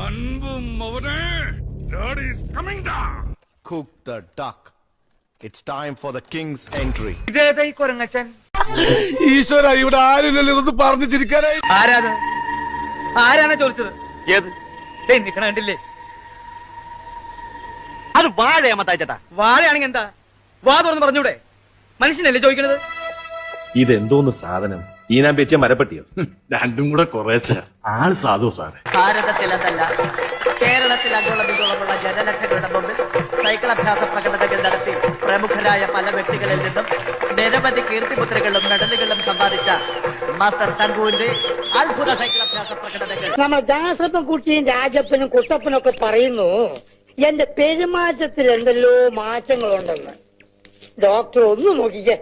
അൻപും അവനെ Daddy is coming down. Cook the duck. It's time for the king's entry. ഇതേതാ ഈ കൊരങ്ങച്ചൻ? ഈശ്വര, ഇവിടെ ആരില്ലല്ലോ ഇതൊന്ന് പറഞ്ഞു ചിരിക്കാനായി. ആരാണ് ചോദിച്ചത്? ഏത് നിക്കണ കണ്ടില്ലേ? അത് വാഴയാമത്താച്ചേട്ടാ. വാഴയാണെങ്കിൽ എന്താ? വാ തുറന്ന് പറഞ്ഞൂടെ? മനുഷ്യനല്ലേ ചോദിക്കണത്? ഇതെന്തോന്ന് സാധനം? ഈനാൻ വെച്ച മരപ്പട്ടിയോ? രണ്ടും കൂടെ കുറേച്ച ആള് സാധു സാറേ. ഭാരതത്തിലെന്നല്ല കേരളത്തിലങ്ങോളമിങ്ങോളമുള്ള ജനലക്ഷങ്ങളുടെ മുമ്പിൽ സൈക്കിൾ അഭ്യാസ പ്രകടനങ്ങൾ നടത്തി പ്രമുഖരായ പല വ്യക്തികളിൽ നിന്നും നിരവധി കീർത്തിമുദ്രകളും മെഡലുകളും സമ്പാദിച്ച മാസ്റ്റർ ശംഖുവിന്റെ അത്ഭുത സൈക്കിൾ അഭ്യാസ പ്രകടനങ്ങൾ നമ്മ ദാസപ്പൻ കുട്ടിയും രാജപ്പനും കുട്ടപ്പനും ഒക്കെ പറയുന്നു എന്റെ പെരുമാറ്റത്തിൽ എന്തെല്ലോ മാറ്റങ്ങളുണ്ടെന്ന്. ഡോക്ടർ ഒന്ന് നോക്കിക്കേ.